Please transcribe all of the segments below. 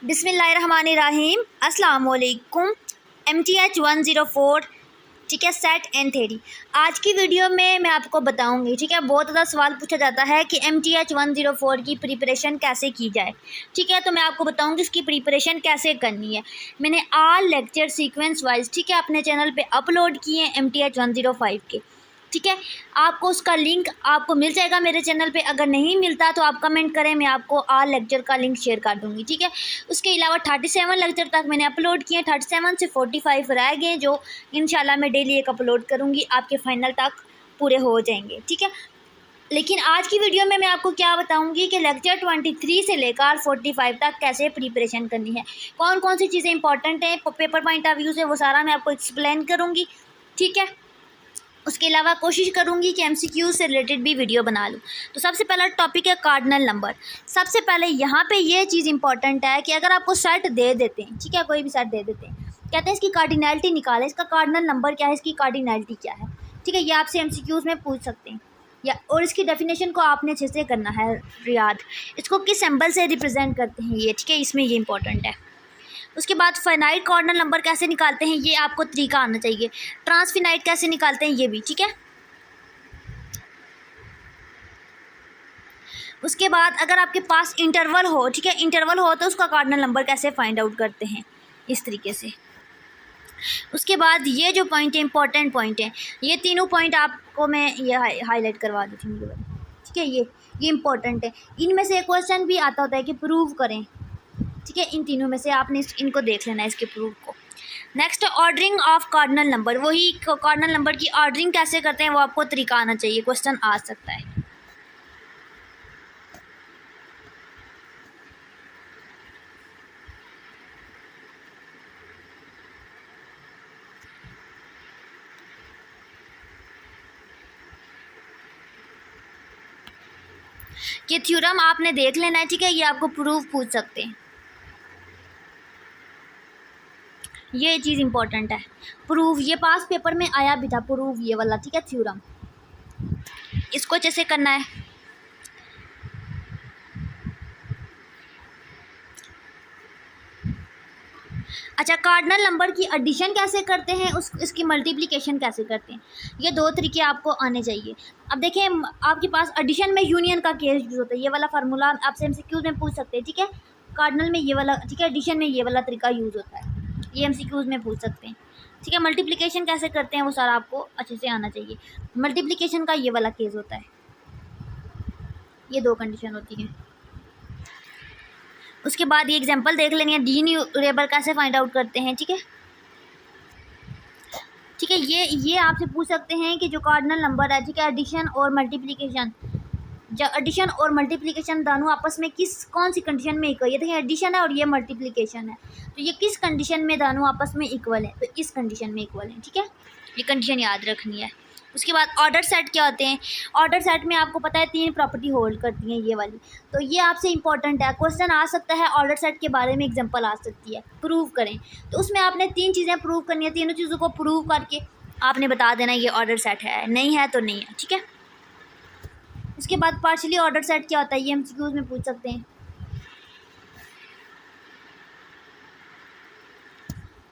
बिस्मिल्लाहिर्रहमानिर्रहीम। अस्सलाम वालेकुम। MTH 104 ठीक है, सेट एंड थ्योरी। आज की वीडियो में मैं आपको बताऊंगी, ठीक है। बहुत ज़्यादा सवाल पूछा जाता है कि MTH 104 की प्रिपरेशन कैसे की जाए, ठीक है। तो मैं आपको बताऊंगी इसकी प्रिपरेशन कैसे करनी है। मैंने ऑल लेक्चर सीक्वेंस वाइज, ठीक है, अपने चैनल पे अपलोड किए हैं MTH 105 के, ठीक है। आपको उसका लिंक आपको मिल जाएगा मेरे चैनल पे। अगर नहीं मिलता तो आप कमेंट करें, मैं आपको ऑल लेक्चर का लिंक शेयर कर दूंगी, ठीक है। उसके अलावा 37 लेक्चर तक मैंने अपलोड किए। 37 से 45 रह गए, जो इंशाल्लाह मैं डेली एक अपलोड करूँगी, आपके फाइनल तक पूरे हो जाएंगे, ठीक है। लेकिन आज की वीडियो में मैं आपको क्या बताऊंगी कि लेक्चर 23 से लेकर 45 तक कैसे प्रिपरेशन करनी है, कौन कौन सी चीज़ें इंपॉर्टेंट हैं पेपर पॉइंट ऑफ व्यू से, वो सारा मैं आपको एक्सप्लेन करूँगी, ठीक है। उसके अलावा कोशिश करूंगी कि MCQ से रिलेटेड भी वीडियो बना लूँ। तो सबसे पहला टॉपिक है कार्डिनल नंबर। सबसे पहले यहाँ पे ये चीज़ इंपॉर्टेंट है कि अगर आपको सेट दे देते हैं, ठीक है, कोई भी सेट दे देते हैं, कहते हैं इसकी कार्डिनैलिटी निकालें, इसका कार्डिनल नंबर क्या है, इसकी कार्डिनैलिटी क्या है, ठीक है। ये आपसे MCQs में पूछ सकते हैं, या और इसकी डेफिनेशन को आपने अच्छे से करना है याद। इसको किस सिंबल से रिप्रेजेंट करते हैं ये, ठीक है, इसमें ये इंपॉर्टेंट है। उसके बाद फाइनाइट कार्डिनल नंबर कैसे निकालते हैं, ये आपको तरीका आना चाहिए। ट्रांसफिनाइट कैसे निकालते हैं, ये भी, ठीक है। उसके बाद अगर आपके पास इंटरवल हो, ठीक है, इंटरवल हो तो उसका कार्डिनल नंबर कैसे फाइंड आउट करते हैं, इस तरीके से। उसके बाद ये जो पॉइंट है, इंपॉर्टेंट पॉइंट है, ये तीनों पॉइंट आपको मैं ये हाईलाइट करवा देती हूँ, ठीक है। ये इंपॉर्टेंट है। इनमें से एक क्वेश्चन भी आता होता है कि प्रूव करें, ठीक है। इन तीनों में से आपने इनको देख लेना है, इसके प्रूफ को। Next, ordering of cardinal number. वही कार्डिनल नंबर की ऑर्डरिंग कैसे करते हैं वो आपको तरीका आना चाहिए, क्वेश्चन आ सकता है। ये थ्योरम आपने देख लेना है, ठीक है। ये आपको प्रूफ पूछ सकते हैं, ये चीज़ इंपॉर्टेंट है। प्रूफ ये पास पेपर में आया भी था, प्रूफ ये वाला, ठीक है, थ्योरम। इसको अच्छे से करना है। अच्छा, कार्डिनल नंबर की एडिशन कैसे करते हैं, इसकी मल्टीप्लिकेशन कैसे करते हैं, ये दो तरीके आपको आने चाहिए। अब देखें, आपके पास एडिशन में यूनियन का केस यूज होता है, ये वाला फार्मूला आपसे MCQs में पूछ सकते हैं, ठीक है। कार्डिनल में ये वाला, ठीक है, एडिशन में ये वाला तरीका यूज़ होता है, ये MCQs में पूछ सकते हैं, ठीक है। मल्टीप्लिकेशन कैसे करते हैं वो सारा आपको अच्छे से आना चाहिए। मल्टीप्लिकेशन का ये वाला केस होता है, ये दो कंडीशन होती हैं। उसके बाद ये एग्जांपल देख लेनी है, डी न्यूमरेबल कैसे फाइंड आउट करते हैं, ठीक है, ठीक है। ये आपसे पूछ सकते हैं कि जो कार्डिनल नंबर है, ठीक है, एडिशन और मल्टीप्लिकेशन, जब एडिशन और मल्टीप्लिकेशन दोनों आपस में कौन सी कंडीशन में इक्वल, ये देखिए एडिशन है और ये मल्टीप्लिकेशन है, तो ये किस कंडीशन में दोनों आपस में इक्वल है, तो इस कंडीशन में इक्वल है, ठीक है। ये कंडीशन याद रखनी है। उसके बाद ऑर्डर सेट क्या होते हैं। ऑर्डर सेट में आपको पता है 3 प्रॉपर्टी होल्ड करती हैं ये वाली, तो ये आपसे इंपॉर्टेंट है, क्वेश्चन आ सकता है ऑर्डर सेट के बारे में, एग्जांपल आ सकती है, प्रूव करें। तो उसमें आपने 3 चीज़ें प्रूव करनी है, तीनों चीज़ों को प्रूव करके आपने बता देना ये ऑर्डर सेट है, नहीं है तो नहीं है, ठीक है। उसके बाद पार्शियली ऑर्डर सेट क्या होता है, ये MCQs में पूछ सकते हैं।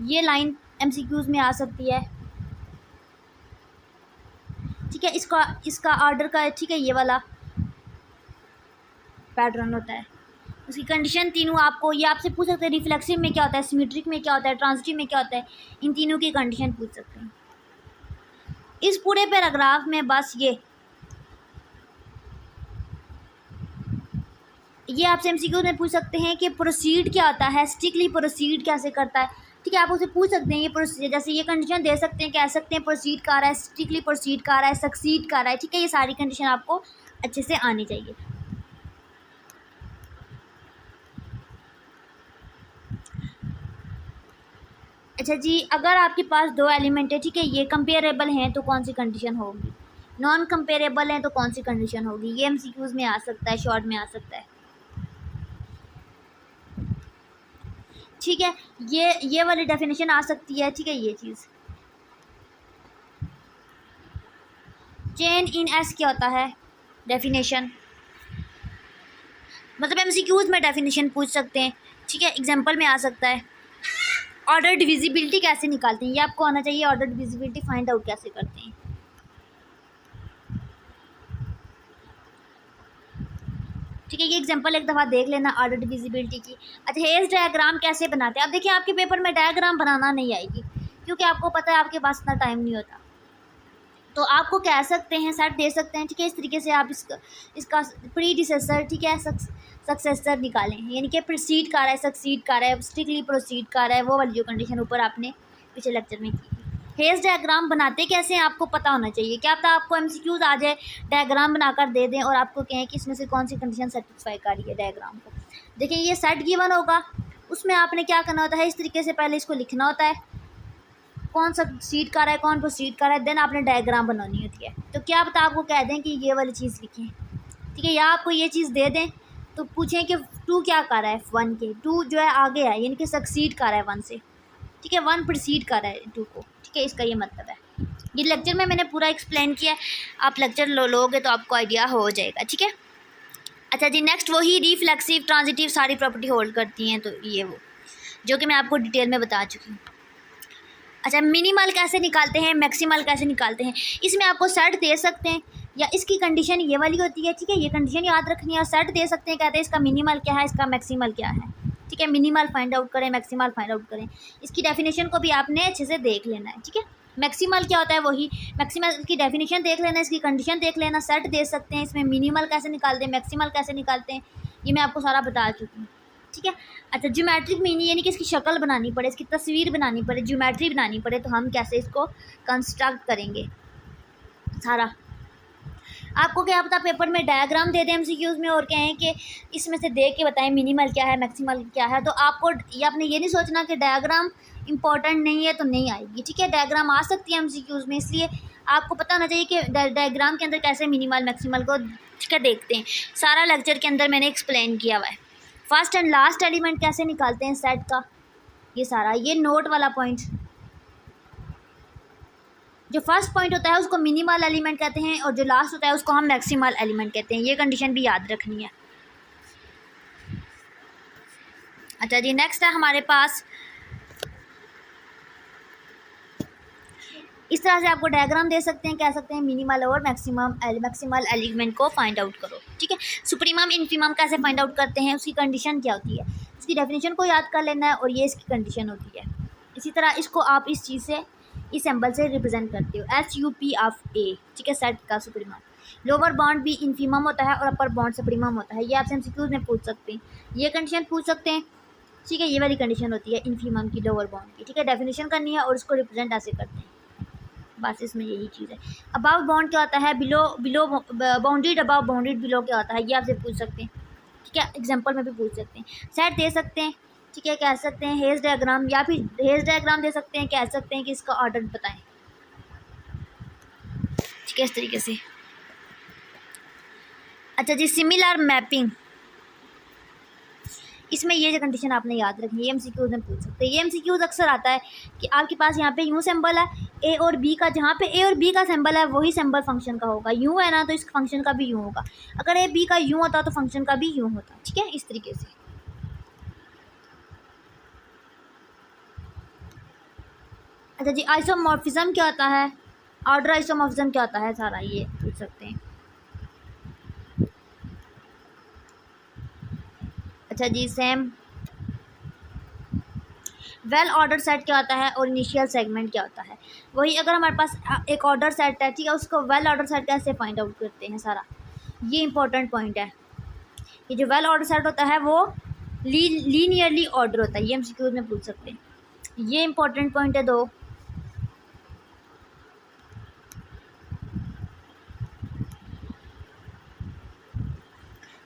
ये लाइन MCQs में आ सकती है, ठीक है। इसका ऑर्डर का, ठीक है, ये वाला पैटर्न होता है। उसकी कंडीशन तीनों आपको ये आपसे पूछ सकते हैं, रिफ्लेक्सिव में क्या होता है, सिमेट्रिक में क्या होता है, ट्रांजिटिव में क्या होता है, इन तीनों की कंडीशन पूछ सकते हैं। इस पूरे पैराग्राफ में बस ये आपसे MCQ में पूछ सकते हैं कि प्रोसीड क्या होता है, स्ट्रिक्टली प्रोसीड कैसे करता है, ठीक है। आप उसे पूछ सकते हैं, ये प्रोसीजर, जैसे ये कंडीशन दे सकते हैं, कह सकते हैं प्रोसीड कर रहा है, स्ट्रिक्टली प्रोसीड कर रहा है, सक्सीड कर रहा है, ठीक है। ये सारी कंडीशन आपको अच्छे से आनी चाहिए। अच्छा जी, अगर आपके पास 2 एलिमेंट है, ठीक है, ये कंपेरेबल हैं तो कौन सी कंडीशन होगी, नॉन कंपेरेबल हैं तो कौन सी कंडीशन होगी, ये MCQs में आ सकता है, शॉर्ट में आ सकता है, ठीक है। ये वाली डेफिनेशन आ सकती है, ठीक है। ये चीज़ चेन इन एस क्या होता है, डेफिनेशन, मतलब MCQs में डेफिनेशन पूछ सकते हैं, ठीक ठीक है। एग्जांपल में आ सकता है ऑर्डर डिविजिबिलिटी कैसे निकालते हैं, ये आपको आना चाहिए। ऑर्डर डिविजिबिलिटी फाइंड आउट कैसे करते हैं, ठीक है। ये एग्जांपल एक दफ़ा देख लेना ऑर्डर डिविजिबिलिटी की। अच्छा, हेज डायग्राम कैसे बनाते हैं। अब देखिए आपके पेपर में डायग्राम बनाना नहीं आएगी क्योंकि आपको पता है आपके पास इतना टाइम नहीं होता, तो आपको कह सकते हैं सेट दे सकते हैं, ठीक है। इस तरीके से आप इसका प्रीडिसेसर, ठीक है, सक्सेसर निकालें, यानी कि प्रोसीड कर रहा है, सक्सीड कर रहा है, स्ट्रिक्टली प्रोसीड कर रहा है, वो वाली जो कंडीशन ऊपर आपने पिछले लेक्चर में की। हेज डायग्राम बनाते कैसे हैं आपको पता होना चाहिए। क्या पता आपको एमसीक्यूज आ जाए, डायग्राम बनाकर दे दें और आपको कहें कि इसमें से कौन सी कंडीशन सेटिस्फाई कर रही है डायग्राम को। देखिए ये सेट गिवन होगा, उसमें आपने क्या करना होता है, इस तरीके से पहले इसको लिखना होता है, कौन सक्सीड कर रहा है, कौन प्रोसीड कर रहा है, देन आपने डायग्राम बनानी होती है। तो क्या पता आपको कह दें कि ये वाली चीज़ लिखें, ठीक है, या आपको ये चीज़ दे दें तो पूछें कि 2 क्या कर रहा है, 1 के 2 जो है आगे है, यानी कि सक्सीड कर रहा है 1 से, ठीक है, 1 प्रोसीड कर रहा है 2 को, ठीक है। इसका ये मतलब है। ये लेक्चर में मैंने पूरा एक्सप्लेन किया है, आप लेक्चर लोगे तो आपको आइडिया हो जाएगा, ठीक है। अच्छा जी, नेक्स्ट वही रिफ्लेक्सिव ट्रांजिटिव सारी प्रॉपर्टी होल्ड करती हैं, तो ये वो जो कि मैं आपको डिटेल में बता चुकी हूँ। अच्छा, मिनिमल कैसे निकालते हैं, मैक्सिमल कैसे निकालते हैं। इसमें आपको सेट दे सकते हैं या इसकी कंडीशन ये वाली होती है, ठीक है, ये कंडीशन याद रखनी है। और सेट दे सकते हैं, कहते हैं इसका मिनिमल क्या है, इसका मैक्सिमल क्या है, ठीक है। मिनिमल फाइंड आउट करें, मैक्सिमल फाइंड आउट करें, इसकी डेफिनेशन को भी आपने अच्छे से देख लेना है, ठीक है। मैक्सिमल क्या होता है, वही मैक्सिमल की डेफिनेशन देख लेना, इसकी कंडीशन देख लेना, सेट दे सकते हैं, इसमें मिनिमल कैसे निकालते हैं, मैक्सिमल कैसे निकालते हैं, ये मैं आपको सारा बता चुकी हूँ, ठीक है। अच्छा, ज्योमेट्रिक मीनिंग यानी कि इसकी शक्ल बनानी पड़े, इसकी तस्वीर बनानी पड़े, ज्योमेट्री बनानी पड़े, तो हम कैसे इसको कंस्ट्रक्ट करेंगे सारा। आपको क्या पता पेपर में डायग्राम दे दें एमसीक्यूज़ में और कहें कि इसमें से देख के बताएं मिनिमल क्या है, मैक्सिमल क्या है, तो आपको ये आपने ये नहीं सोचना कि डायग्राम इंपॉर्टेंट नहीं है तो नहीं आएगी, ठीक है। डायग्राम आ सकती है एमसीक्यूज़ में, इसलिए आपको पता होना चाहिए कि डायग्राम के अंदर कैसे मिनिमल मैक्सिमल को, ठीक है, देखते हैं। सारा लेक्चर के अंदर मैंने एक्सप्लेन किया हुआ है। फर्स्ट एंड लास्ट एलिमेंट कैसे निकालते हैं सेट का, ये सारा, ये नोट वाला पॉइंट, जो फर्स्ट पॉइंट होता है उसको मिनिमल एलिमेंट कहते हैं और जो लास्ट होता है उसको हम मैक्सिमल एलिमेंट कहते हैं। ये कंडीशन भी याद रखनी है। अच्छा जी, नेक्स्ट है हमारे पास, इस तरह से आपको डायग्राम दे सकते हैं, कह सकते हैं मिनिमल और मैक्सिमल एलिमेंट को फाइंड आउट करो, ठीक है। सुप्रीमम इन्फीमम कैसे फाइंड आउट करते हैं, उसकी कंडीशन क्या होती है, उसकी डेफिनेशन को याद कर लेना है और ये इसकी कंडीशन होती है। इसी तरह इसको आप इस चीज़ से, इस सिंबल से रिप्रेजेंट करते हो, SUP ऑफ A, ठीक है, सेट का सुप्रीमम। लोअर बाउंड भी इन्फीमम होता है और अपर बाउंड सुप्रीमम होता है, ये आपसे एमसीक्यूज में पूछ सकते हैं, ये कंडीशन पूछ सकते हैं, ठीक है। ये वाली कंडीशन होती है इन्फीमम की, लोअर बाउंड की, ठीक है। डेफिनेशन करनी है और उसको रिप्रेजेंट ऐसे करते हैं, बस इसमें यही चीज़ है। अबाव बाउंड क्या होता है, below bounded above bounded below क्या होता है, ये आपसे पूछ सकते हैं, ठीक है, एग्जांपल में भी पूछ सकते हैं। सेट दे सकते हैं, ठीक है, कह सकते हैं हेज डायग्राम, या फिर हेज डायग्राम दे सकते हैं, कह सकते हैं कि इसका ऑर्डर बताएं, ठीक है, इस तरीके से। अच्छा जी, सिमिलर मैपिंग, इसमें ये जो कंडीशन आपने याद रखनी है, ये एमसीक्यूज में पूछ सकते हैं। ये एमसीक्यूज अक्सर आता है कि आपके पास यहाँ पे यूँ सिंबल है ए और बी का, जहाँ पे ए और बी का सिंबल है वही सिंबल फंक्शन का होगा, यूँ है ना तो इस फंक्शन का भी यूँ होगा, अगर ए बी का यूँ होता तो फंक्शन का भी यूँ होता, ठीक है, इस तरीके से। अच्छा जी, आइसोमॉर्फिज्म क्या होता है, ऑर्डर आइसोमॉर्फिज्म क्या होता है, सारा ये पूछ सकते हैं। अच्छा जी, सेम वेल ऑर्डर सेट क्या होता है और इनिशियल सेगमेंट क्या होता है, वही अगर हमारे पास एक ऑर्डर सेट है, ठीक है, उसको वेल ऑर्डर सेट कैसे फाइंड आउट करते हैं सारा, ये इंपॉर्टेंट पॉइंट है। ये जो वेल ऑर्डर सेट होता है वो लीनियरली ऑर्डर होता है, ये एमसीक्यूज में पूछ सकते हैं, ये इंपॉर्टेंट पॉइंट है दो।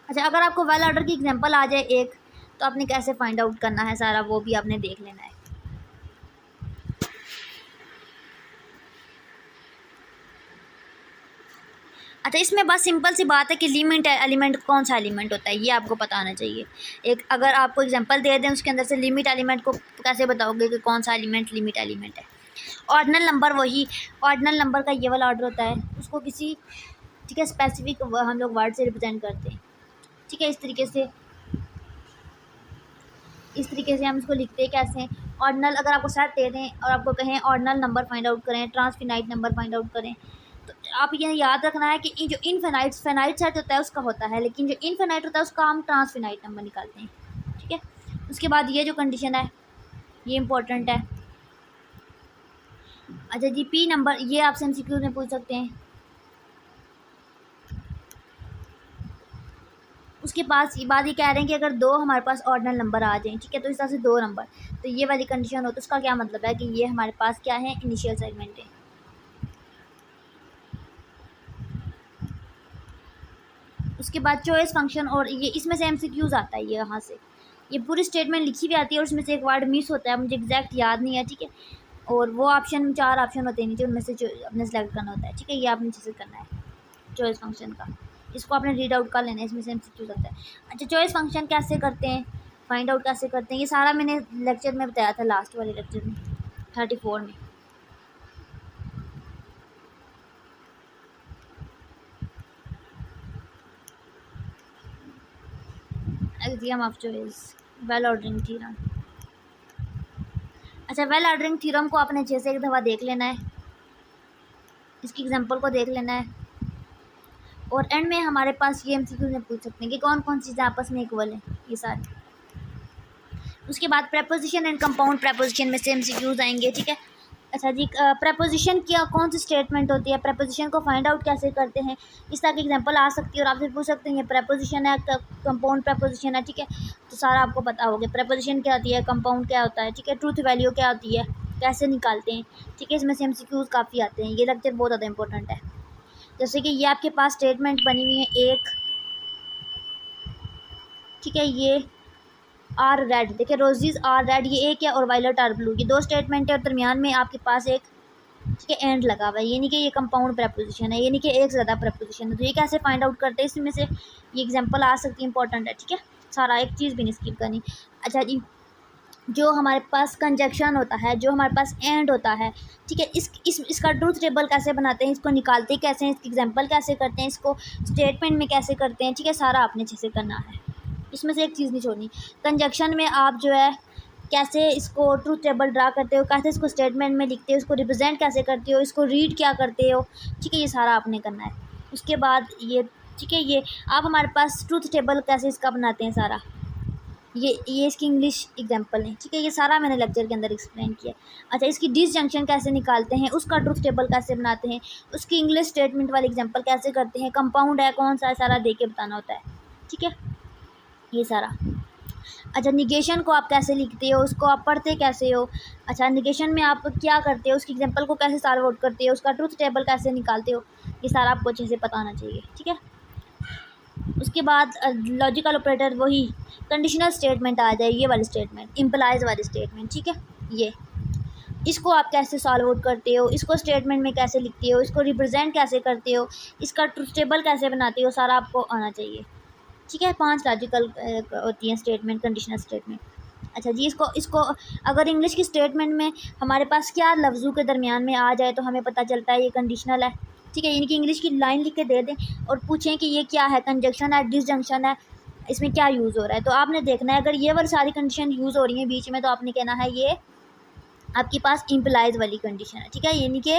अच्छा, अगर आपको वेल ऑर्डर की एग्जांपल आ जाए एक, तो आपने कैसे फाइंड आउट करना है सारा, वो भी आपने देख लेना है। अच्छा, इसमें बस सिंपल सी बात है कि लिमिट एलिमेंट कौन सा एलिमेंट होता है, ये आपको पता होना चाहिए। एक अगर आपको एग्जांपल दे दें उसके अंदर से लिमिट एलिमेंट को कैसे बताओगे कि कौन सा एलिमेंट लिमिट एलिमेंट है। ऑर्डिनल नंबर, वही ऑर्डिनल नंबर का ये वाला ऑर्डर होता है, उसको किसी, ठीक है, स्पेसिफिक हम लोग वर्ड से रिप्रेजेंट करते हैं, ठीक है, इस तरीके से। इस तरीके से हम इसको लिखते हैं कैसे हैं। ऑर्डिनल अगर आपको सेट दे दें और आपको कहें ऑर्डिनल नंबर फाइंड आउट करें, ट्रांसफिनाइट नंबर फाइंड आउट करें, तो आप ये याद रखना है कि जो इनफिनाइट फिनाइट सेट होता है उसका होता है, लेकिन जो इनफिनाइट होता है उसका हम ट्रांसफिनाइट नंबर निकालते हैं। ठीक है, उसके बाद ये जो कंडीशन है ये इम्पोर्टेंट है। अच्छा जी, पी नंबर ये आपसे एमसीक्यू में पूछ सकते हैं। उसके पास बाद ये कह रहे हैं कि अगर दो हमारे पास ऑर्डिनल नंबर आ जाएं, ठीक है, तो इस तरह से दो नंबर, तो ये वाली कंडीशन हो तो उसका क्या मतलब है कि ये हमारे पास क्या है, इनिशियल सेगमेंट है। उसके बाद चॉइस फंक्शन, और ये इसमें से एमसीक्यूज आता है, ये यहाँ से ये पूरी स्टेटमेंट लिखी हुई आती है और उसमें से एक वर्ड मिस होता है, मुझे एग्जैक्ट याद नहीं है। ठीक है, और वो ऑप्शन 4 ऑप्शन होते हैं नीचे, उनमें से अपने सेलेक्ट करना होता है। ठीक है, ये आपने नीचे से करना है चॉइस फंक्शन का, इसको आपने रीड आउट कर लेना है, इसमें से एमसीक्यूज आता है। अच्छा, चॉइस फंक्शन कैसे करते हैं, फाइंड आउट कैसे करते हैं, ये सारा मैंने लेक्चर में बताया था, लास्ट वाले लेक्चर में 34 में। Exam of choice, well ordering theorem. अच्छा, वेल ऑर्डरिंग थ्योरम को आपने अच्छे से एक दफ़ा देख लेना है, इसकी एग्जांपल को देख लेना है, और एंड में हमारे पास ये एमसीक्यू में पूछ सकते हैं कि कौन कौन सी चीज़ें आपस में इक्वल हैं, ये सारी। उसके बाद प्रेपोजिशन एंड कंपाउंड प्रेपोजिशन में से एमसीक्यूज आएंगे। ठीक है, अच्छा जी, प्रेपोजिशन क्या कौन सी स्टेटमेंट होती है, प्रेपोजिशन को फाइंड आउट कैसे करते हैं, इस तरह की एग्जांपल आ सकती है और आपसे पूछ सकते हैं ये प्रेपोजिशन है, कंपाउंड प्रेपोजिशन है। ठीक है, तो सारा आपको पता होगा प्रेपोजिशन क्या होती है, कंपाउंड क्या होता है, ठीक है, ट्रूथ वैल्यू क्या होती है, कैसे निकालते हैं। ठीक है, इसमें से एमसीक्यूज काफ़ी आते हैं, ये लेक्चर बहुत ज़्यादा इंपॉर्टेंट है। जैसे कि ये आपके पास स्टेटमेंट बनी हुई है एक, ठीक है, ये आर रेड, देखिए रोजीज आर रेड, ये एक है, और वायलेट आर ब्लू, ये दो स्टेटमेंट है और दरमियान में आपके पास एक, ठीक है, एंड लगा हुआ है, ये नहीं कि ये कंपाउंड प्रेपोजिशन है, ये नहीं कि एक से ज़्यादा प्रेपोजिशन है। तो ये कैसे फाइंड आउट करते हैं, इसमें से ये एग्जांपल आ सकती है, इंपॉर्टेंट है। ठीक है, सारा एक चीज़ भी नहीं स्किप करनी। अच्छा जी, जो हमारे पास कंजक्शन होता है, जो हमारे पास एंड होता है, ठीक है, इसका ट्रूथ टेबल कैसे बनाते हैं, इसको निकालते कैसे हैं, इसकी एग्जांपल कैसे करते हैं, इसको स्टेटमेंट में कैसे करते हैं। ठीक है, सारा आपने अच्छे से करना है, इसमें से एक चीज़ नहीं छोड़नी। कंजक्शन में आप जो है कैसे इसको ट्रूथ टेबल ड्रा करते हो, कैसे इसको स्टेटमेंट में लिखते हो, इसको रिप्रेजेंट कैसे करते हो, इसको रीड क्या करते हो। ठीक है, ये सारा आपने करना है। उसके बाद ये, ठीक है, ये आप हमारे पास ट्रूथ टेबल कैसे इसका बनाते हैं सारा, ये इसकी इंग्लिश एग्जांपल है। ठीक है, ये सारा मैंने लेक्चर के अंदर एक्सप्लेन किया। अच्छा, इसकी डिसजंक्शन कैसे निकालते हैं, उसका ट्रूथ टेबल कैसे बनाते हैं, उसकी इंग्लिश स्टेटमेंट वाली एग्जांपल कैसे करते हैं, कंपाउंड है कौन सा है, सारा दे के बताना होता है। ठीक है, ये सारा। अच्छा, निगेशन को आप कैसे लिखते हो, उसको आप पढ़ते कैसे हो। अच्छा, निगेशन में आप क्या करते हो, उसकी एग्जांपल को कैसे सॉल्व आउट करते हो, उसका ट्रूथ टेबल कैसे निकालते हो, ये सारा आपको अच्छे से पता होना चाहिए। ठीक है, उसके बाद लॉजिकल ऑपरेटर, वही कंडीशनल स्टेटमेंट आ जाए, ये वाली स्टेटमेंट, इम्प्लाइज वाली स्टेटमेंट। ठीक है, ये इसको आप कैसे सॉल्व आउट करते हो, इसको स्टेटमेंट में कैसे लिखते हो, इसको रिप्रेजेंट कैसे करते हो, इसका ट्रूथ टेबल कैसे बनाते हो, सारा आपको आना चाहिए। ठीक है, 5 लॉजिकल होती हैं स्टेटमेंट, कंडीशनल स्टेटमेंट। अच्छा जी, इसको अगर इंग्लिश की स्टेटमेंट में हमारे पास क्या लफ्ज़ों के दरमियान में आ जाए तो हमें पता चलता है ये कंडीशनल है। ठीक है, यानी कि इंग्लिश की लाइन लिख के दे दें और पूछें कि ये क्या है, कंजक्शन है, डिसजंक्शन है, इसमें क्या यूज़ हो रहा है, तो आपने देखना है अगर ये वाली सारी कंडीशन यूज़ हो रही हैं बीच में, तो आपने कहना है ये आपके पास इम्प्लाइज वाली कंडीशन है। ठीक है, यानी कि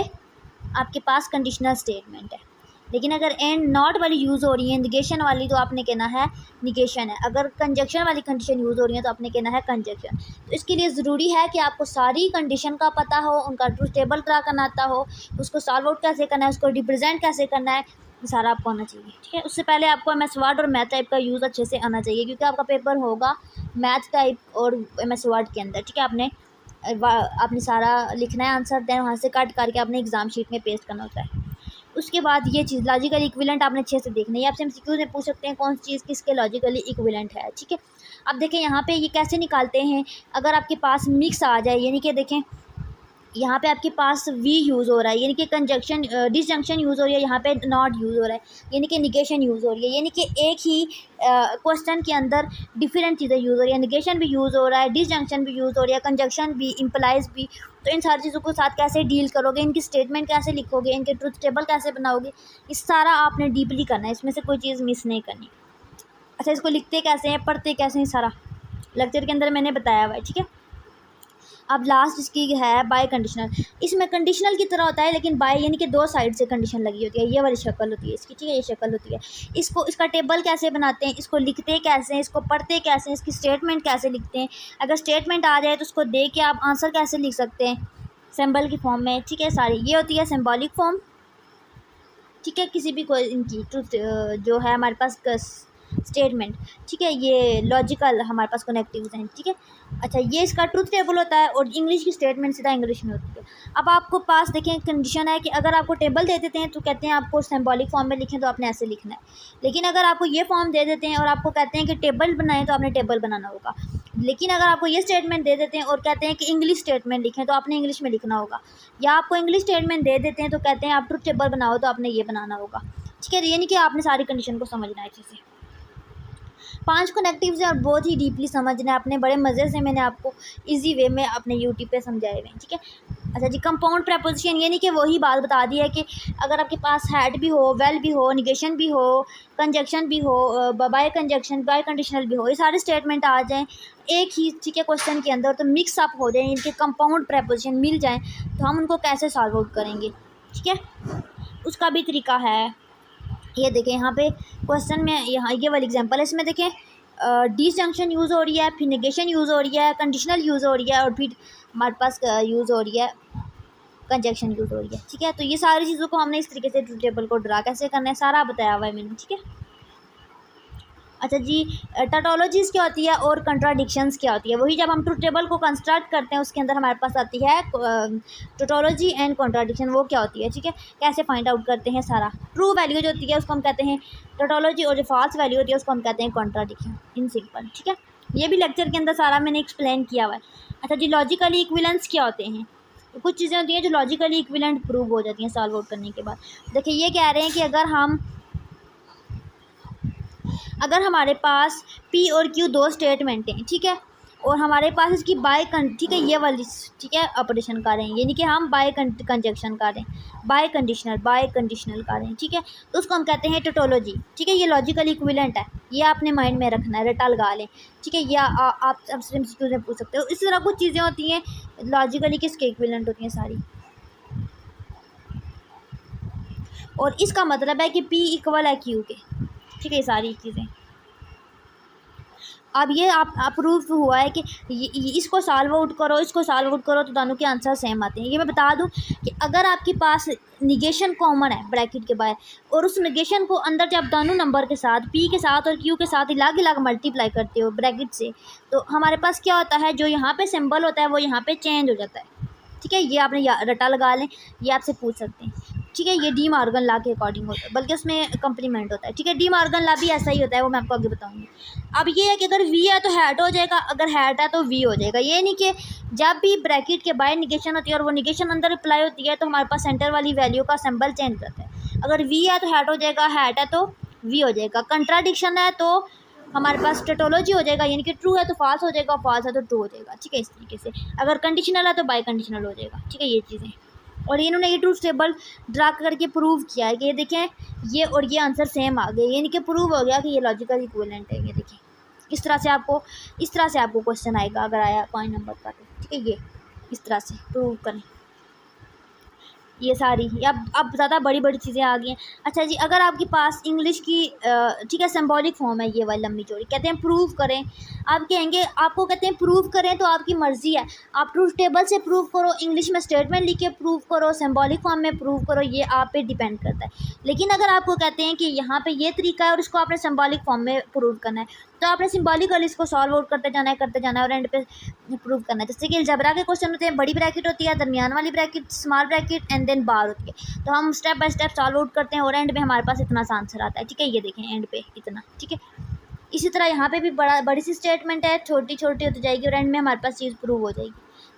आपके पास कंडीशनल स्टेटमेंट है। लेकिन अगर एंड नॉट वाली यूज़ हो रही है, निगेशन वाली, तो आपने कहना है निगेशन है। अगर कंजक्शन वाली कंडीशन यूज़ हो रही है तो आपने कहना है कंजक्शन। तो इसके लिए ज़रूरी है कि आपको सारी कंडीशन का पता हो, उनका ट्रूथ टेबल ड्रा करना आता हो, उसको सॉल्व आउट कैसे करना है, उसको रिप्रेजेंट कैसे करना है, ये सारा आपको आना चाहिए। ठीक है, उससे पहले आपको एम एस वर्ड और मैथ टाइप का यूज़ अच्छे से आना चाहिए, क्योंकि आपका पेपर होगा मैथ टाइप और एम एस वर्ड के अंदर। ठीक है, आपने सारा लिखना है आंसर, देन वहाँ से कट करके आपने एग्ज़ाम शीट में पेस्ट करना होता है। उसके बाद ये चीज़ लॉजिकल इक्विवेलेंट आपने अच्छे से देखना है। ये आपसे एमसीक्यू में पूछ सकते हैं कौन सी चीज़ किसके लॉजिकली इक्विवेलेंट है। ठीक है, अब देखें यहाँ पे ये कैसे निकालते हैं। अगर आपके पास मिक्स आ जाए, यानी कि देखें यहाँ पे आपके पास वी यूज़ हो रहा है, यानी कि कंजक्शन डिसजंक्शन यूज़ हो रही है, यहाँ पे नॉट यूज़ हो रहा है, यानी कि निगेशन यूज़ हो रही है, यानी कि एक ही क्वेश्चन के अंदर डिफरेंट चीज़ें यूज़ हो रही है। निगेशन भी यूज़ हो रहा है, डिसजंक्शन भी यूज़ हो रही है, कंजक्शन भी, इम्प्लाइज भी। तो इन सारी चीज़ों को साथ कैसे डील करोगे, इनकी स्टेटमेंट कैसे लिखोगे, इनके ट्रूथ टेबल कैसे बनाओगे, इस सारा आपने डीपली करना है, इसमें से कोई चीज़ मिस नहीं करनी। अच्छा, इसको लिखते कैसे हैं, पढ़ते कैसे हैं, सारा लेक्चर के अंदर मैंने बताया हुआ है, ठीक है। अब लास्ट इसकी है बाय कंडीशनल। इसमें कंडीशनल की तरह होता है, लेकिन बाय यानी कि दो साइड से कंडीशन लगी होती है। ये वाली शक्ल होती है इसकी, ठीक है, ये शक्ल होती है। इसका टेबल कैसे बनाते हैं, इसको लिखते कैसे हैं, इसको पढ़ते कैसे हैं, इसकी स्टेटमेंट कैसे लिखते हैं। अगर स्टेटमेंट आ जाए तो उसको दे के आप आंसर कैसे लिख सकते हैं सिंबल की फॉर्म में, ठीक है। सारी ये होती है सिंबॉलिक फॉर्म, ठीक है, किसी भी कोई इनकी ट्रूथ जो है हमारे पास स्टेटमेंट, ठीक है। ये लॉजिकल हमारे पास कनेक्टिव्स हैं, ठीक है। अच्छा, ये इसका ट्रूथ टेबल होता है और इंग्लिश की स्टेटमेंट सीधा इंग्लिश में होती है। अब आपको पास देखें कंडीशन है कि अगर आपको टेबल दे देते हैं तो कहते हैं आपको सिंबॉलिक फॉर्म में लिखें तो आपने ऐसे लिखना है। लेकिन अगर आपको ये फॉर्म दे देते हैं और आपको कहते हैं कि टेबल बनाएं तो आपने टेबल बनाना होगा। लेकिन अगर आपको ये स्टेटमेंट दे देते हैं और कहते हैं कि इंग्लिश स्टेटमेंट लिखें तो आपने इंग्लिश में लिखना होगा। या आपको इंग्लिश स्टेटमेंट दे देते हैं तो कहते हैं आप ट्रूथ टेबल बनाओ तो आपने ये बनाना होगा, ठीक है। ये नहीं कि आपने सारी कंडीशन को समझना है अच्छे से। 5 कनेक्टिव्स हैं और बहुत ही डीपली समझना है अपने, बड़े मज़े से मैंने आपको इजी वे में अपने यूट्यूब पे समझाए हुए हैं, ठीक है। अच्छा जी, कंपाउंड प्रेपोजिशन ये नहीं कि वही बात बता दी है कि अगर आपके पास हैड भी हो, वेल भी हो, निगेशन भी हो, कंजक्शन भी हो, बाय कंजक्शन, बाय कंडीशनल भी हो, ये सारे स्टेटमेंट आ जाएँ एक ही, ठीक है, क्वेश्चन के अंदर, तो मिक्स अप हो जाए, इनके कंपाउंड प्रेपोजिशन मिल जाएँ तो हम उनको कैसे सॉल्व आउट करेंगे, ठीक है। उसका भी तरीका है। ये देखें यहाँ पे क्वेश्चन में, यहाँ ये वाली एग्जांपल है, इसमें देखें डिसजंक्शन यूज़ हो रही है, फिर नेगेशन यूज़ हो रही है, कंडीशनल यूज़ हो रही है और फिर हमारे पास यूज़ हो रही है कंजक्शन यूज़ हो रही है, ठीक है। तो ये सारी चीज़ों को हमने इस तरीके से ट्रूथ टेबल को ड्रा कैसे करना है सारा बताया हुआ है मैंने, ठीक है। अच्छा जी, टोटोलॉजीज़ क्या होती है और कंट्राडिक्शंस क्या होती है, वही जब हम ट्रूथ टेबल को कंस्ट्रक्ट करते हैं उसके अंदर हमारे पास आती है टोटोलॉजी एंड कॉन्ट्राडिक्शन, वो क्या होती है, ठीक है। कैसे फाइंड आउट करते हैं सारा। ट्रू वैल्यू जो होती है उसको हम कहते हैं टोटोलॉजी और जो फॉल्स वैल्यू होती है उसको हम कहते हैं कॉन्ट्राडिक्शन, इन सिंपल, ठीक है। ये भी लेक्चर के अंदर सारा मैंने एक्सप्लेन किया हुआ है। अच्छा जी, लॉजिकली इक्विवेलेंस क्या होते हैं। तो कुछ चीज़ें होती हैं जो लॉजिकली इक्विवेलेंट प्रूव हो जाती हैं सॉल्व आउट करने के बाद। देखिए ये कह रहे हैं कि अगर हमारे पास P और Q दो स्टेटमेंट हैं, ठीक है, और हमारे पास इसकी ठीक है, ये वाली, ठीक है, ऑपरेशन कर रहे हैं, यानी कि हम बाय कंजक्शन कर रहे हैं, बाय कंडीशनल कर रहे हैं, ठीक है। तो उसको हम कहते हैं टोटोलॉजी, ठीक है। ये लॉजिकल इक्विवेलेंट है, ये आपने माइंड में रखना है, रटा लगा लें, ठीक है। या आप MCQ में पूछ सकते हो। इस तरह कुछ चीज़ें होती हैं लॉजिकली किसके इक्विवेलेंट होती हैं सारी, और इसका मतलब है कि P इक्वल है Q के, ठीक है, ये सारी चीज़ें। अब ये आप अप्रूव हुआ है कि इसको सॉल्व आउट करो, इसको सॉल्व आउट करो तो दोनों के आंसर सेम आते हैं। ये मैं बता दूं कि अगर आपके पास निगेशन कॉमन है ब्रैकेट के बाहर, और उस निगेशन को अंदर जब दोनों नंबर के साथ P के साथ और Q के साथ अलग अलग मल्टीप्लाई करते हो ब्रैकेट से, तो हमारे पास क्या होता है, जो यहाँ पे सिंबल होता है वो यहाँ पे चेंज हो जाता है, ठीक है। ये आपने रटा लगा लें, ये आपसे पूछ सकते हैं, ठीक है। ये डी मॉर्गन लॉ के अकॉर्डिंग होता है, बल्कि उसमें कंप्लीमेंट होता है, ठीक है। डी मॉर्गन लॉ भी ऐसा ही होता है, वो मैं आपको आगे बताऊंगी। अब ये है कि अगर वी है तो हैट हो जाएगा, अगर हैट है तो वी हो जाएगा। ये नहीं कि जब भी ब्रैकेट के बाहर निगेशन होती है और वो निगेशन अंदर अप्लाई होती है तो हमारे पास सेंटर वाली वैल्यू का सिंबल चेंज करता है। अगर वी है तो हैट हो जाएगा, हैट है तो वी हो जाएगा। कंट्राडिक्शन है तो हमारे पास टोटोलॉजी हो जाएगा, यानी कि ट्रू है तो फॉल्स हो जाएगा, फॉल्स है तो ट्रू हो जाएगा, ठीक है। इस तरीके से अगर कंडीशनल है तो बाय कंडीशनल हो जाएगा, ठीक है, ये चीज़ें। और इन्होंने ये ट्रूथ टेबल ड्रा करके प्रूव किया है कि ये देखें ये और ये आंसर सेम आ गए, यानी कि प्रूव हो गया कि ये लॉजिकल इक्विवेलेंट है। ये देखें इस तरह से आपको क्वेश्चन आएगा अगर आया पॉइंट नंबर का, ठीक है। ये इस तरह से प्रूव करें ये सारी। अब ज़्यादा बड़ी बड़ी चीज़ें आ गई हैं। अच्छा जी, अगर आपके पास इंग्लिश की ठीक है सिंबॉलिक फॉर्म है ये वाली लंबी चौड़ी, कहते हैं प्रूव करें, आप कहेंगे आपको कहते हैं प्रूव करें तो आपकी मर्ज़ी है, आप ट्रूथ टेबल से प्रूव करो, इंग्लिश में स्टेटमेंट लिख के प्रूव करो, सिंबॉलिक फॉर्म में प्रूव करो, ये आप पे डिपेंड करता है। लेकिन अगर आपको कहते हैं कि यहाँ पे ये तरीका है और इसको आपने सिंबॉलिक फॉर्म में प्रूव करना है तो आपने सिंबॉलिकली इसको सॉल्व आउट करते जाना है और एंड पे प्रूव करना है। जैसे कि अलजेब्रा के क्वेश्चन होते हैं, बड़ी ब्रैकेट होती है, दरमियान वाली bracket, small bracket and then bar होती है, तो हम step by step solve out करते हैं और एंड में हमारे पास इतना सा आंसर आता है, ठीक है। ये देखें एंड पे इतना, ठीक है। इसी तरह यहाँ पे भी बड़ी सी स्टेटमेंट है, छोटी छोटी होती जाएगी और एंड में हमारे पास चीज़ प्रूव हो जाएगी।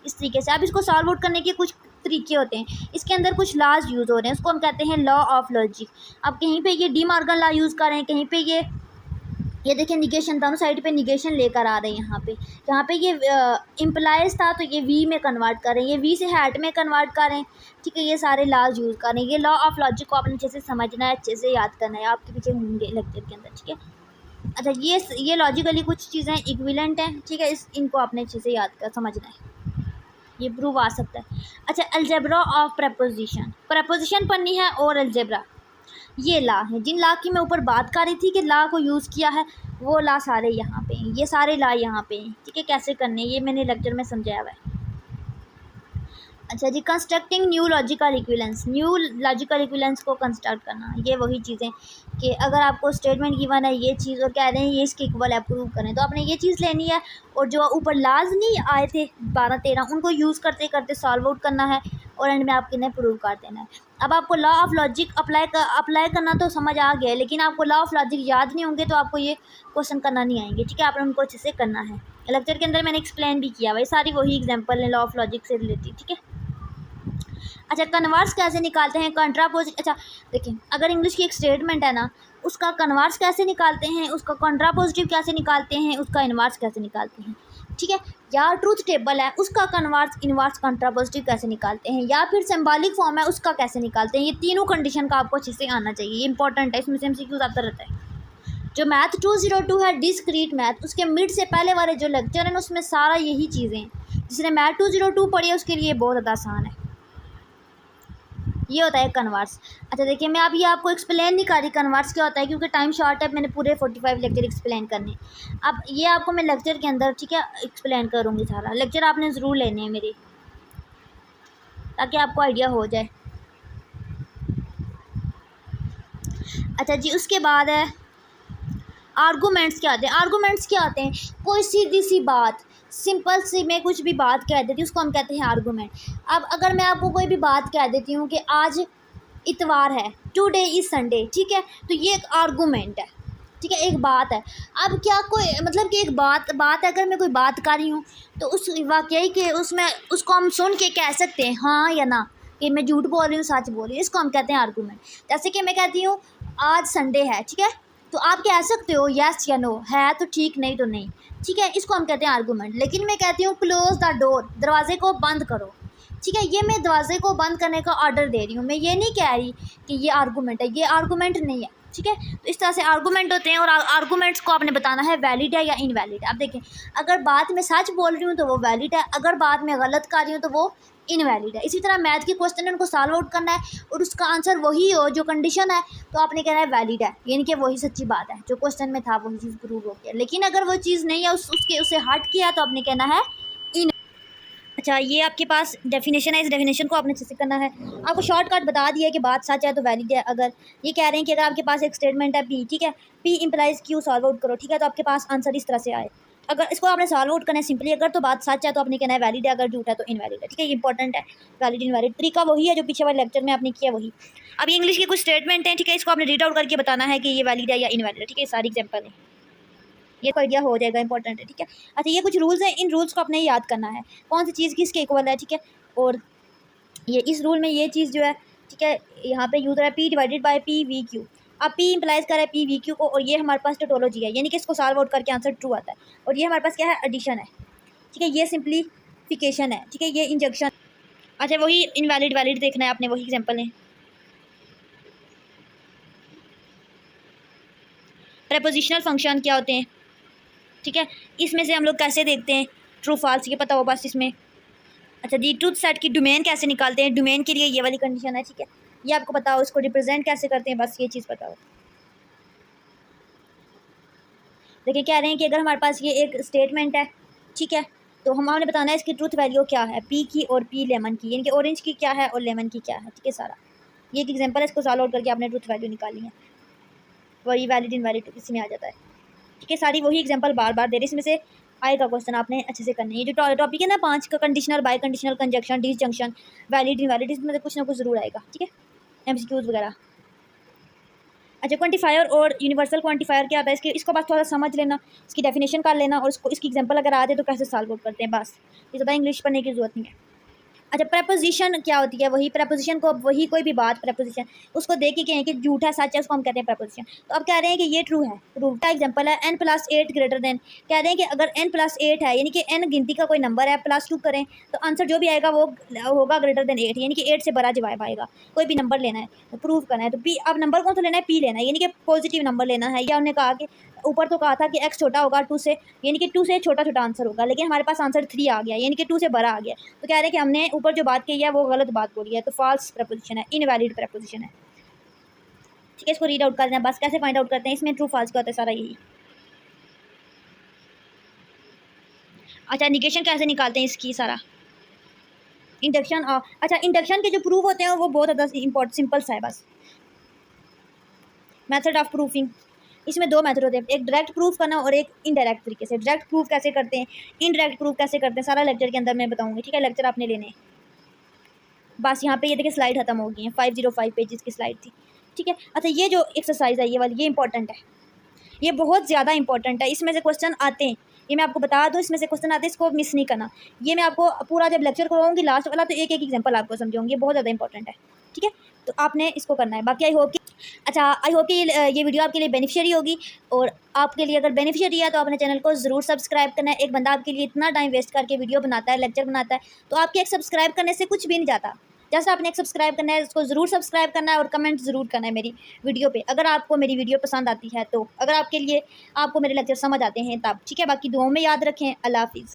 इस तरीके से अब इसको सॉल्व आउट करने के कुछ तरीके होते हैं, इसके अंदर कुछ लॉज यूज़ हो रहे हैं, उसको हम कहते हैं लॉ ऑफ लॉजिक। अब कहीं पे ये डी मॉर्गन लॉ यूज़ कर रहे हैं, कहीं पे ये देखिए निगेशन, दोनों साइड पे निगेशन लेकर आ रहे हैं। यहाँ पे ये इम्प्लाइज था तो ये वी में कन्वर्ट कर रहे हैं, ये वी से हैट में कन्वर्ट कर रहे हैं, ठीक है। ये सारे लॉज यूज़ कर रहे हैं। ये लॉ ऑफ लॉजिक को आपने अच्छे से समझना है, अच्छे से याद करना है, आपके पीछे होंगे लेक्चर के अंदर, ठीक है। अच्छा ये लॉजिकली कुछ चीज़ें इक्विवेलेंट हैं, ठीक है, इनको आपने अच्छे से याद कर समझना है, ये प्रूव आ सकता है। अच्छा, अलजेब्रा ऑफ प्रपोजिशन पढ़नी है और अलजेब्रा, ये ला है, जिन ला की मैं ऊपर बात कर रही थी कि ला को यूज़ किया है, वो ला सारे यहाँ पे हैं, ये सारे ला यहाँ पे हैं, ठीक है। कैसे करने ये मैंने लेक्चर में समझाया हुआ है। अच्छा जी, कंस्ट्रक्टिंग न्यू लॉजिकल इक्विवेलेंस को कंस्ट्रक्ट करना, ये वही चीज़ें कि अगर आपको स्टेटमेंट गिवन है ये चीज़ और कह रहे हैं ये इसके इक्वल है, प्रूव करें, तो आपने ये चीज़ लेनी है और जो ऊपर लाज नहीं आए थे 12-13 उनको यूज़ करते करते सॉल्व आउट करना है और एंड में आपके ने प्रूव कर देना है। अब आपको लॉ ऑफ लॉजिक अप्लाई करना तो समझ आ गया है, लेकिन आपको लॉ ऑफ लॉजिक याद नहीं होंगे तो आपको ये क्वेश्चन करना नहीं आएंगे, ठीक है। आपने उनको अच्छे से करना है, लेक्चर के अंदर मैंने एक्सप्लेन भी किया भाई, सारी वही एग्जाम्पल है लॉ ऑफ लॉजिक से रिलेटेड, ठीक है। अच्छा, कन्वर्स कैसे निकालते हैं, कंट्रापोजिट। अच्छा देखिए, अगर इंग्लिश की एक स्टेटमेंट है ना, उसका कन्वर्स कैसे निकालते हैं, उसका कंट्रापोजिटिव कैसे निकालते हैं, उसका इन्वर्स कैसे निकालते हैं, ठीक है। या ट्रूथ टेबल है, उसका कन्वर्स इन्वर्स कंट्रापोजिटिव कैसे निकालते हैं, या फिर सिंबॉलिक फॉर्म है उसका कैसे निकालते हैं। ये तीनों कंडीशन का आपको अच्छे से आना चाहिए, ये इंपॉर्टेंट है, इसमें से MCQ आता रहता है। जो मैथ 202 है डिस्क्रीट मैथ, उसके मिड से पहले वाले जो लेक्चर है ना उसमें सारा यही चीज़ें हैं। जिसने मैथ 202 पढ़ी है उसके लिए बहुत ज़्यादा आसान है, ये होता है कन्वर्स। अच्छा देखिए, मैं अभी आपको एक्सप्लेन नहीं कर रही कन्वर्स क्या होता है, क्योंकि टाइम शॉर्ट है, मैंने पूरे 45 लेक्चर एक्सप्लेन करने। अब ये आपको मैं लेक्चर के अंदर, ठीक है, एक्सप्लेन करूँगी। सारा लेक्चर आपने ज़रूर लेने हैं मेरे, ताकि आपको आइडिया हो जाए। अच्छा जी, उसके बाद है आर्गूमेंट्स क्या होते हैं। आर्गूमेंट्स क्या होते हैं, कोई सीधी सी बात, सिंपल सी मैं कुछ भी बात कह देती हूँ उसको हम कहते हैं आर्गूमेंट। अब अगर मैं आपको कोई भी बात कह देती हूँ कि आज इतवार है, टुडे इज़ संडे, ठीक है, तो ये एक आर्गूमेंट है, ठीक है, एक बात है। अब क्या कोई मतलब कि एक बात अगर मैं कोई बात कर रही हूँ तो उस वाकई के उसमें उसको हम सुन के कह सकते हैं हाँ या ना, कि मैं झूठ बोल रही हूँ सच बोल रही हूँ, इसको हम कहते हैं आर्गूमेंट। जैसे कि मैं कहती हूँ आज संडे है, ठीक है, तो आप कह सकते हो यस या नो, है तो ठीक नहीं तो नहीं, ठीक है, इसको हम कहते हैं आर्गूमेंट। लेकिन मैं कहती हूँ क्लोज द डोर, दरवाजे को बंद करो, ठीक है, ये मैं दरवाजे को बंद करने का ऑर्डर दे रही हूँ, मैं ये नहीं कह रही कि ये आर्गूमेंट है, ये आर्गूमेंट नहीं है, ठीक है। तो इस तरह से आर्गूमेंट होते हैं और आर्गूमेंट्स को आपने बताना है वैलिड है या इनवैलिड है। अब देखें, अगर बात में सच बोल रही हूँ तो वो वैलिड है, अगर बात में गलत कर रही हूँ तो वो इनवैलिड है। इसी तरह मैथ के क्वेश्चन है उनको सॉल्व आउट करना है और उसका आंसर वही हो जो कंडीशन है, तो आपने कहना है वैलिड है, यानी कि वही सच्ची बात है, जो क्वेश्चन में था वही चीज़ प्रूव हो गया। लेकिन अगर वो चीज़ नहीं है, उसे हट किया, तो आपने कहना है इन। अच्छा, ये आपके पास डेफिनेशन है, इस डेफिनेशन को आपने अच्छे से करना है। आपको शॉर्टकट बता दिया है कि बात सच है तो वैलिड है। अगर ये कह रहे हैं कि अगर आपके पास एक स्टेटमेंट है पी, ठीक है, P implies Q, solve out करो, ठीक है, तो आपके पास आंसर इस तरह से आए। अगर इसको आपने सॉल्व आउट करना है सिंपली, अगर तो बात सच है तो आपने कहना है वैलिड है, अगर झूठ है तो इनवैलिड है, ठीक है, ये इंपॉर्टेंट है। वैलिड इनवैलिड तरीका वही है जो पीछे वाले लेक्चर में आपने किया वही। अब ये इंग्लिश के कुछ स्टेटमेंट हैं, ठीक है, इसको आपने रीड आउट करके बताना है कि ये वैलिड है या इनवैलिड है, ठीक है, सारी एग्जाम्पल है, ये को आइडिया हो जाएगा, इंपॉर्टेंट है, ठीक है। अच्छा, ये कुछ रूल्स हैं, इन रूल्स को आपने याद करना है, कौन सी चीज़ किसके इक्वल है, ठीक है। और ये इस रूल में ये चीज़ जो है, ठीक है, यहाँ पे यूज़ है P divided by P V Q. अब पी इंप्लाइज कर रहा है पी वी क्यू को, और ये हमारे पास टोटोलॉजी है, यानी कि इसको सॉल्व आउट करके आंसर ट्रू आता है। और ये हमारे पास क्या है, एडिशन है, ठीक है, ये सिंप्लीफिकेशन है, ठीक है, ये इंजेक्शन। अच्छा, वही इनवैलिड वैलिड देखना है आपने, वही एग्जाम्पल है। प्रेपोजिशनल फंक्शन क्या होते हैं, ठीक है, इसमें से हम लोग कैसे देखते हैं ट्रू फॉल्स, ये पता हो बस इसमें। अच्छा जी, ट्रूथ सेट की डोमेन कैसे निकालते हैं, डोमेन के लिए ये वाली कंडीशन है, ठीक है, ये आपको पता हो। इसको रिप्रेजेंट कैसे करते हैं, बस ये चीज़ पता हो। देखिए, कह रहे हैं कि अगर हमारे पास ये एक स्टेटमेंट है, ठीक है, तो हमारे बताना है इसकी ट्रूथ वैल्यू क्या है, पी की और पी लेमन की, यानी कि ऑरेंज की क्या है और लेमन की क्या है, ठीक है, सारा ये एक एग्जाम्पल है, इसको सॉल्व आउट करके आपने ट्रूथ वैल्यू निकाली है, वही वैलिड इनवैलिड इसी में आ जाता है, ठीक है। सारी वही एग्जाम्पल बार बार दे रही, इसमें से आएगा क्वेश्चन, आपने अच्छे से करना है। ये जो टॉपिक है ना 5 का, conditional, bye conditional, conjunction, disjunction, valid invalid, इसमें से कुछ ना कुछ ज़रूर आएगा, ठीक है, MCQs वगैरह। अच्छा, क्वांटिफायर और यूनिवर्सल क्वांटिफायर क्या होता है, इसको बस थोड़ा समझ लेना, इसकी डेफिनेशन कर लेना और इसकी एग्जांपल अगर आ जाए तो कैसे सॉल्व आउट करते हैं, बस ये ज़्यादा इंग्लिश पढ़ने की जरूरत नहीं है। अच्छा, प्रपोजिशन क्या होती है, वही प्रपोजिशन को, वही कोई भी बात प्रपोजिशन उसको देख के कहें कि झूठा सच है, उसको हम कहते हैं प्रपोजिशन। तो अब कह रहे हैं कि ये ट्रू है, ट्रू का एग्जांपल है n+8 ग्रेटर देन, कह रहे हैं कि अगर n+8 है, यानी कि n गिनती का कोई नंबर है, +2 करें तो आंसर जो भी आएगा वो होगा ग्रेटर देन 8, यानी कि 8 से बड़ा जवाब आएगा। कोई भी नंबर लेना है तो प्रूव करना है, तो पी, अब नंबर कौन सा लेना है, पी लेना है, यानी कि पॉजिटिव नंबर लेना है। या उन्होंने कहा कि ऊपर तो कहा था कि x छोटा होगा 2 से, यानी कि 2 से छोटा छोटा आंसर होगा, लेकिन हमारे पास आंसर 3 आ गया, यानी कि 2 से बड़ा आ गया। तो कह रहे हैं कि हमने ऊपर जो बात कही है वो गलत बात बोली है, तो फॉल्स प्रपोजिशन है, इनवैलिड प्रपोजिशन है। ठीक है, इसको रीड आउट करना है बस। कैसे फाइंड आउट करते हैं, इसमें ट्रू फॉल्स का होता है सारा यही। अच्छा, निगेशन कैसे निकालते हैं इसकी सारा, इंडक्शन। अच्छा, इंडक्शन के जो प्रूफ होते हैं वो बहुत ज़्यादा सिंपल सा है बस। मेथड ऑफ प्रूफिंग, इसमें 2 मेथड होते हैं, एक डायरेक्ट प्रूफ करना और एक इनडायरेक्ट तरीके से। डायरेक्ट प्रूफ कैसे करते हैं, इनडायरेक्ट प्रूफ कैसे करते हैं, सारा लेक्चर के अंदर मैं बताऊंगी। ठीक है, लेक्चर आपने लेने हैं बस। यहाँ पे ये देखिए स्लाइड खत्म हो गई है, 505 पेजेस की स्लाइड थी। ठीक है, अच्छा ये जो एक्सरसाइज है ये वाली, ये इंपॉर्टेंट है, ये बहुत ज़्यादा इंपॉर्टेंट है। इसमें से क्वेश्चन आते हैं, ये मैं आपको बता दूँ, इसमें से क्वेश्चन आते हैं, इसको मिस नहीं करना। ये मैं आपको पूरा जब लेक्चर करवाऊंगी लास्ट वाला, तो एक एक एग्जांपल आपको समझाऊंगी, ये बहुत ज़्यादा इंपॉर्टेंट है। ठीक है, तो आपने इसको करना है। बाकी आई होप कि ये वीडियो आपके लिए बेनिफिशियरी होगी, और आपके लिए अगर बेनिफिशियरी है तो अपने चैनल को ज़रूर सब्सक्राइब करना है। एक बंदा आपके लिए इतना टाइम वेस्ट करके वीडियो बनाता है, लेक्चर बनाता है, तो आपके एक सब्सक्राइब करने से कुछ भी नहीं जाता। जैसा आपने एक सब्सक्राइब करना है, उसको ज़रूर सब्सक्राइब करना है और कमेंट ज़रूर करना है मेरी वीडियो पे, अगर आपको मेरी वीडियो पसंद आती है तो, अगर आपको मेरे लेक्चर समझ आते हैं तब। ठीक है, बाकी दुआओं में याद रखें। अल्लाह हाफिज़।